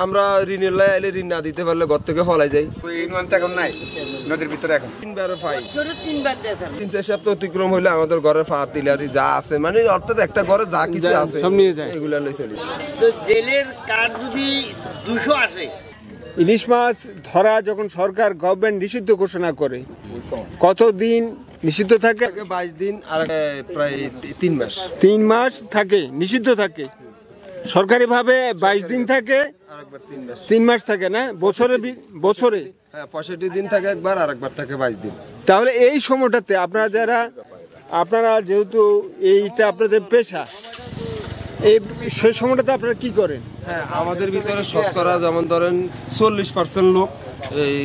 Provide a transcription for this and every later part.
আমরা ঋণের লাই আইলে ঋণ না দিতে পারলে ঘর থেকে ফলাই যাই। এখন নাই নদীর ভিতরে এখন 3 বার পাই 3-4 সপ্তাহ অতিক্রম হইলে আমাদের ঘরে ফাতিলারি যা আছে মানে অর্থাৎ একটা ঘরে যা কিছু আছে সব নিয়ে যায়, এগুলা লই চলি। তো জেলের কার্ড যদি 200 আসে, ইলিশ মাছ ধরা যখন সরকার গভর্নমেন্ট নিষিদ্ধ ঘোষণা করে কতদিন নিষিদ্ধ থাকে? 22 দিন আর প্রায় 3 মাস। 3 মাস থাকে নিষিদ্ধ থাকে, সরকারি ভাবে 22 দিন থাকে, আরেকবার 3 মাস। 3 মাস থাকে না বছরে? বছরে হ্যাঁ 65 দিন থাকে একবার, আরেকবার থাকে 22 দিন। তাহলে এই সময়টাতে আপনারা যেহেতু এইটা আপনাদের পেশা, এই সেই সময়টাতে আপনারা কি করেন? হ্যাঁ আমাদের ভিতরে শতকরা যেমন ধরেন 40% লোক এই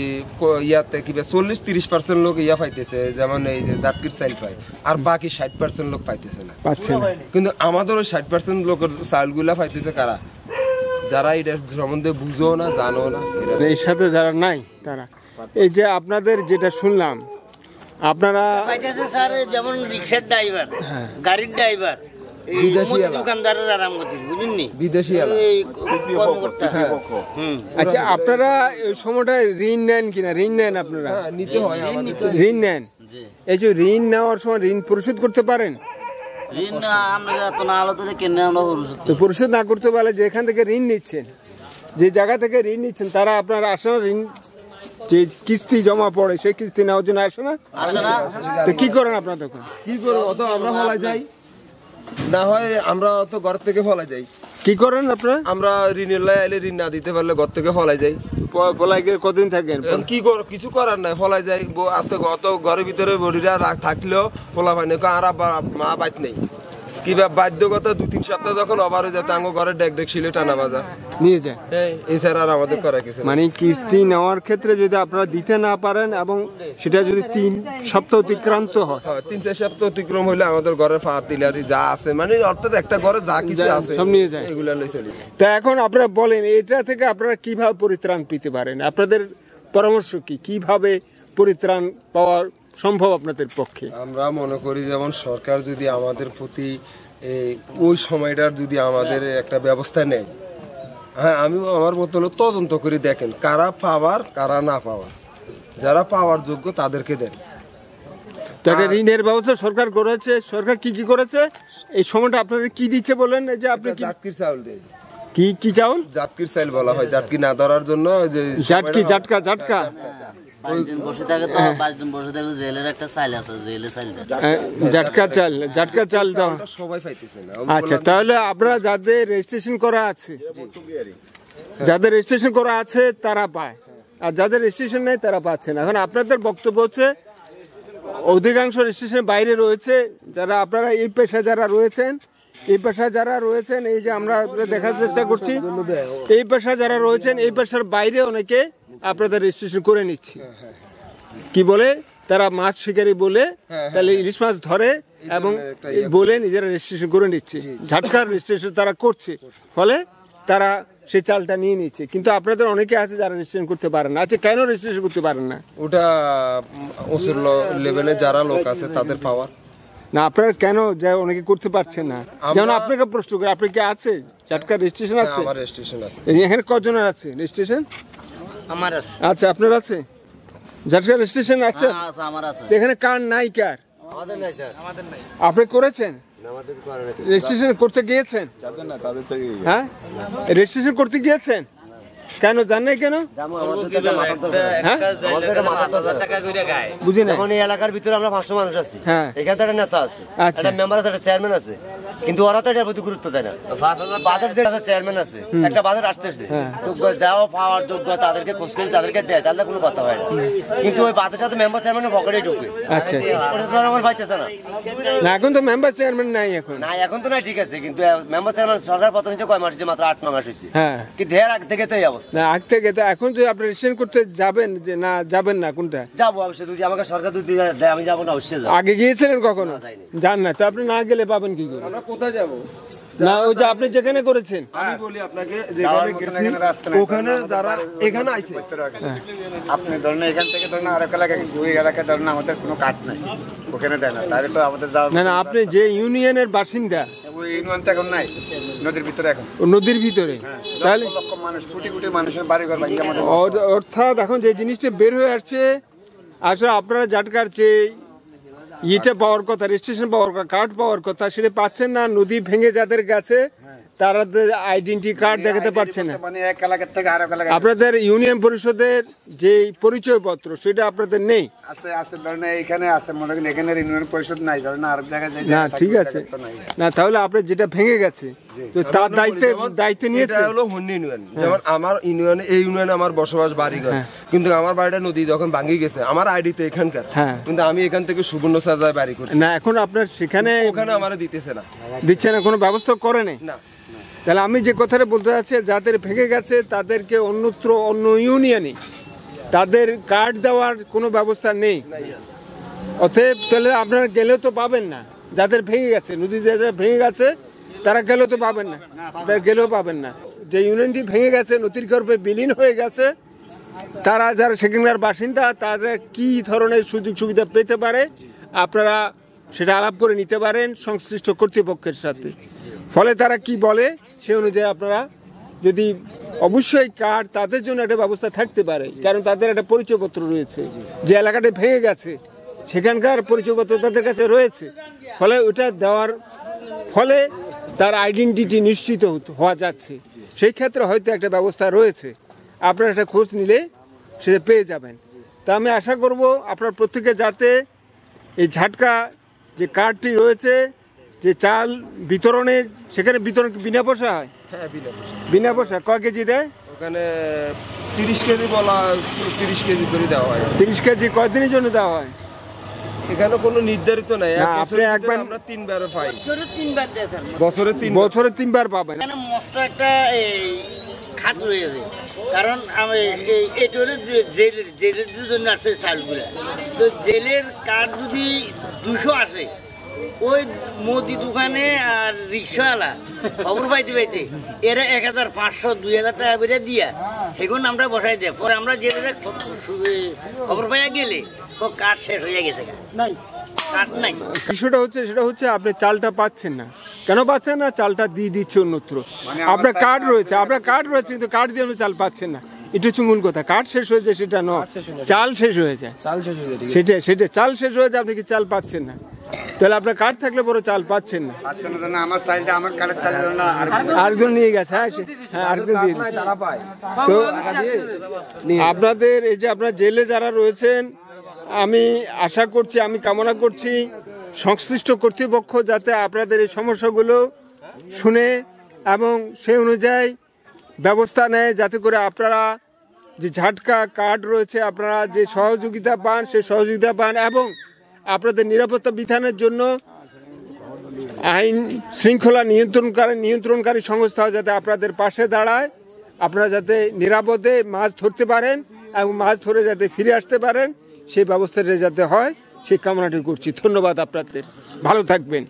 ইয়াতে কি 40-30% লোক ইয়া পাইতেছে, যেমন এই যে জাটকির চাইল পায়, আর বাকি 60% লোক পাইতেছে না। পাচ্ছে না, কিন্তু আমাদের ওই 60% লোকের চাউলগুলা পাইতেছে কারা? যারা এটা সম্বন্ধে বুঝো না, জানো না, এর সাথে যারা নাই তারা। এই যে আপনাদের যেটা শুনলাম আপনারা পাইতেছে স্যার, যেমন রিকশার ড্রাইভার, গাড়ির ড্রাইভার, বিদেশি দোকানদারের আরামগতি, বুঝেননি? বিদেশি এই কর্মকর্তা। আচ্ছা আপনারা এই সময়টা ঋণ নেন কিনা? ঋণ নেন আপনারা? নিতে হয় আমাদের। ঋণ নেন, এই যে ঋণ নেওয়ার সময় ঋণ পরিশোধ করতে পারেন? ঋণ আমরা তো না আলাদা কেন আমরা তো পরিশোধ না করতে পারলে যেখান থেকে ঋণ নিচ্ছেন, যে জায়গা থেকে ঋণ নিচ্ছেন, তারা আপনার আসে না? ঋণ যে কিস্তি জমা পড়ে সেই কিস্তি নেওয়ার জন্য আসে না? তো কি করেন আপনারা তখন? কি করবো, অত আমরা ফলাই যাই, না হয় আমরা তো ঘর থেকে ফলাই যাই। কি করেন আপনারা? আমরা ঋণের লাই আইলে ঋণ না দিতে পারলে ঘর থেকে ফলাই যাই। পলাই গিয়ে কতদিন থাকেন? কিছু করার নাই, ফলাই যাই। আস্তে অত ঘরের ভিতরে বড়িরা থাকলেও ফলা পায়নি, আর মা বাইত নেই। কিবা বাধ্যকতা 2-3 সপ্তাহ যখন অবার হয়ে যায় তাঙ্গ ঘরে ডেক ছিল টানা বাজা নিয়ে যায়। এছাড়া আর আমাদের করা কিছু মানে কিস্তি নেওয়ার ক্ষেত্রে যদি আপনারা দিতে না পারেন এবং সেটা যদি 3 সপ্তাহ অতিক্রান্ত হয়, 3-4 সপ্তাহ অতিক্রম হইলে আমাদের ঘরে ফাতিলারি যা আছে মানে অর্থাৎ একটা ঘরে যা কিছু আছে সব নিয়ে যায়, এগুলা লই চলি। তা এখন আপনারা বলেন এটা থেকে আপনারা কিভাবে পরিত্রাণ পেতে পারেন? আপনাদের পরামর্শ কি, কিভাবে পরিত্রাণ পাওয়া সম্ভব আপনাদের পক্ষে? আমরা মনে করি যেমন সরকার যদি আমাদের প্রতি ওই সময়টার যদি আমাদের একটা ব্যবস্থা নেয়, হ্যাঁ আমি আমার মতো তদন্ত করে দেখেন কারা পাওয়ার কারা না পাওয়ার, যারা পাওয়ার যোগ্য তাদেরকে দেন। তাকে ঋণের ব্যবস্থা সরকার করেছে। সরকার কি কি করেছে এই সময়টা আপনাদের কি দিচ্ছে বলেন? এই যে আপনি জাটকির চাউল দেয়। কি চাউল? জাটকির চাউল বলা হয়, জাটকি না ধরার জন্য। যে জাটকা 5 দিন বসে থাকে তো 5 দিন বসে থাকলে জেলের একটা চাল আছে, জেলে চাল জাটকা চাল দাও সবাই পাইতেছে না। আচ্ছা তাহলে আপনারা যাদের রেজিস্ট্রেশন করা আছে তারা পায়, আর যাদের রেজিস্ট্রেশন নেই তারা পাচ্ছে না। এখন আপনাদের বক্তব্য হচ্ছে অধিকাংশ রেজিস্ট্রেশনের বাইরে রয়েছে, যারা আপনারা এই পেশায় যারা রয়েছেন এই যে আমরা দেখার চেষ্টা করছি, এই পেশা যারা রয়েছেন এই পেশার বাইরে অনেকে আপনাদের রেজিস্ট্রেশন করে নিচ্ছে। কি বলে? তারা মাছ শিকারী বলে, তাহলে ইলিশ মাছ ধরে এবং বলে নিজেরা রেজিস্ট্রেশন করে নিচ্ছে, ঝাটকার রেজিস্ট্রেশন তারা করছে, ফলে তারা সেই চালটা নিয়ে নিচ্ছে। কিন্তু আপনাদের অনেকে আছে যারা রেজিস্ট্রেশন করতে পারেন না। আচ্ছা কেন রেজিস্ট্রেশন করতে পারেন না? ওটা ওসুর লেভেলে যারা লোক আছে তাদের পাওয়ার না, আপনারা কেন যায় অনেকে করতে পারছেন না? যেমন আপনাকে প্রশ্ন করে, আপনার কি আছে ঝাটকার রেজিস্ট্রেশন? আছে, আমার রেজিস্ট্রেশন আছে। এখানে কজনের আছে রেজিস্ট্রেশন? আমার আছে। আচ্ছা আপনার আছে ঝাটকার রেজিস্ট্রেশন? আছে, আমার আছে। এখানে কার নাই? কার? আমাদের নাই স্যার। আমাদের নাই। আপনি করেছেন? রেজিস্ট্রেশন করতে গিয়েছেন? হ্যাঁ রেজিস্ট্রেশন করতে গিয়েছেন, কেন জান নাই? কেন বুঝি না? এলাকার ভিতরে আমরা 500 মানুষ আছি, হ্যাঁ এখানে একটা নেতা আছে, একটা মেম্বার আছে, একটা চেয়ারম্যান আছে, কিন্তু ওরা তো এটার প্রতি গুরুত্ব দেয় না। বাজার যে চেয়ারম্যান আছে, একটা বাজার আসতেছে, তো যাওয়া পাওয়ার যোগ্য তাদেরকে খোঁজ করে তাদেরকে দেয়, তাহলে কোনো কথা হয় না। কিন্তু ওই বাজার সাথে মেম্বার চেয়ারম্যানের পকেটে ঢুকে, আচ্ছা ওটা তো আমার পাইতেছে না। এখন তো মেম্বার চেয়ারম্যান নাই, এখন তো নাই, ঠিক আছে, কিন্তু মেম্বার চেয়ারম্যান সরকার পতন হয়েছে কয় মাস হয়েছে? মাত্র 8-9 মাস হয়েছে। হ্যাঁ, কিন্তু এর আগ থেকে তো এই অবস্থা। না আগ থেকে তো। এখন যে আপনি রেজিস্ট্রেশন করতে যাবেন, যে না যাবেন না, কোনটা? যাবো অবশ্যই, যদি আমাকে সরকার দুধ দেয় আমি যাবো না, অবশ্যই যাবো। আগে গিয়েছিলেন কখনো? যান না, তো আপনি না গেলে পাবেন কি করে? আমরা কোথায় যাব? না ওই যে আপনি যেখানে করেছেন, আমি বলি আপনাকে, যেখানে গেছি ওখানে যারা এখানে আইছে, আপনি ধরেন এখান থেকে ধরেন আরেক এলাকা গেছি, ওই এলাকায় ধরেন আমাদের কোনো কাট নাই, ওখানে দেয় না, তাহলে তো আমাদের যাওয়া। না আপনি যে ইউনিয়নের বাসিন্দা ওই ইউনিয়ন তো এখন নাই, নদীর ভিতরে এখন। নদীর ভিতরে, তাহলে লক্ষ লক্ষ মানুষ, কোটি কোটি মানুষের বাড়িঘর ভাঙি আমাদের। অর্থাৎ এখন যে জিনিসটা বের হয়ে আসছে, আসলে আপনারা জাটকার যে ইটা পাওয়ার কথা, রেজিস্ট্রেশন পাওয়ার কথা, কার্ড পাওয়ার কথা, সেটা পাচ্ছেন না। নদী ভেঙে যাদের কাছে তারা আইডেন্টি কার্ড দেখাতে পারছে না। মানে এক এলাকার থেকে আরেক এলাকায় আপনাদের ইউনিয়ন পরিষদের যে পরিচয় পত্র সেটা আপনাদের নেই? আছে, আছে ধরেন এইখানে আছে, মনে করেন এখানে ইউনিয়ন পরিষদ নাই, ধরেন আরেক জায়গায় যাই না, ঠিক আছে না, তাহলে আপনার যেটা ভেঙে গেছে তো তার দায়িত্ব নিয়েছে এটা হলো হন্যি ইউনিয়ন। যেমন আমার ইউনিয়নে, এই ইউনিয়নে আমার বসবাস বাড়িঘর, কিন্তু আমার বাড়িটা নদী যখন ভাঙি গেছে, আমার আইডি তো এখানকার, কিন্তু আমি এখান থেকে সুবর্ণ সাজায় বাড়ি করছি না। এখন আপনার সেখানে ওখানে আমার দিতেছে না, দিচ্ছে না, কোনো ব্যবস্থা করে নেই না। তাহলে আমি যে কথাটা বলতে চাচ্ছি, যাদের ভেঙে গেছে তাদেরকে অন্যত্র অন্য ইউনিয়নে তাদের কার্ড দেওয়ার কোনো ব্যবস্থা নেই। অতএব তাহলে আপনারা গেলেও তো পাবেন না। যাদের ভেঙে গেছে, নদীতে যারা ভেঙে গেছে তারা গেলেও তো পাবেন না, তারা গেলেও পাবেন না। যে ইউনিয়নটি ভেঙে গেছে, নদীর গর্ভে বিলীন হয়ে গেছে, তারা যারা সেখানকার বাসিন্দা, তারা কি ধরনের সুযোগ সুবিধা পেতে পারে আপনারা সেটা আলাপ করে নিতে পারেন সংশ্লিষ্ট কর্তৃপক্ষের সাথে। ফলে তারা কি বলে সে অনুযায়ী আপনারা যদি, অবশ্যই কার্ড তাদের জন্য একটা ব্যবস্থা থাকতে পারে, কারণ তাদের একটা পরিচয়পত্র রয়েছে। যে এলাকাটা ভেঙে গেছে সেখানকার পরিচয়পত্র তাদের কাছে রয়েছে, ফলে ওটা দেওয়ার ফলে তার আইডেন্টিটি নিশ্চিত হওয়া যাচ্ছে। সেই ক্ষেত্রে হয়তো একটা ব্যবস্থা রয়েছে, আপনারা একটা খোঁজ নিলে সেটা পেয়ে যাবেন। তা আমি আশা করব আপনার প্রত্যেকে যাতে এই ঝাটকা যে কার্ডটি রয়েছে, যে চাল বিতরণে, সেখানে বিতরণ বিনা পয়সা হয়? হ্যাঁ, বিনা পয়সা। বিনা পয়সা। কয় কেজি দেয় ওখানে 30 কেজি বলা, 30 কেজি করে দেওয়া হয়। 30 কেজি কয়দিনের জন্য দেওয়া হয়? এখানে কোনো নির্ধারিত নাই, না, আপনি একবার আমরা 3 বার পাই, তিনবার দিয়েছেন বছরে 3 বার পাবেন। এখানে মস্ত একটা এই খাত রয়েছে, কারণ আমি এটা হলো জেলের জন্য আসছে চালগুলা। তো জেলের কার্ড যদি 200 আসে, ওই মুদি দোকানে আর রিক্সাওয়ালা খবর পাইতে পাইতে এরা 1500 2000 টাকা করে দিয়া সেগুন আমরা বসাই দেয়। পরে আমরা জেলে খবর পাইয়া গেলে ও কার্ড শেষ হয়ে গেছে, নাই কার্ড নাই। বিষয়টা হচ্ছে, সেটা হচ্ছে আপনি চালটা পাচ্ছেন না। কেন পাচ্ছেন না? চালটা দিয়ে দিচ্ছে অন্যত্র। আপনার কার্ড রয়েছে, আপনার কার্ড রয়েছে, কিন্তু কার্ড দিয়ে আপনি চাল পাচ্ছেন না। এটা হচ্ছে মূল কথা। কার্ড শেষ হয়ে যায় সেটা নয়, চাল শেষ হয়ে যায়, সেটা চাল শেষ হয়ে যায়, আপনি কি চাল পাচ্ছেন না। তাহলে আপনার কার্ড থাকলে বড় চাল পাচ্ছেন না। আমার চালটা, আমার কার্ডের চাল না, আরেকজন নিয়ে গেছে। হ্যাঁ, আরেকজন দিয়ে দিচ্ছে। তো আপনাদের এই যে আপনার জেলে যারা রয়েছেন, আমি আশা করছি, আমি কামনা করছি সংশ্লিষ্ট কর্তৃপক্ষ যাতে আপনাদের এই সমস্যাগুলো শুনে এবং সেই অনুযায়ী ব্যবস্থা নেয়, যাতে করে আপনারা যে ঝাটকা কার্ড রয়েছে আপনারা যে সহযোগিতা পান, সেই সহযোগিতা পান, এবং আপনাদের নিরাপত্তা বিধানের জন্য আইন শৃঙ্খলা নিয়ন্ত্রণকারী সংস্থা যাতে আপনাদের পাশে দাঁড়ায়, আপনারা যাতে নিরাপদে মাছ ধরতে পারেন এবং মাছ ধরে যাতে ফিরে আসতে পারেন, সেই ব্যবস্থাটা যাতে হয় সেই কামনাটি করছি। ধন্যবাদ আপনাদের, ভালো থাকবেন।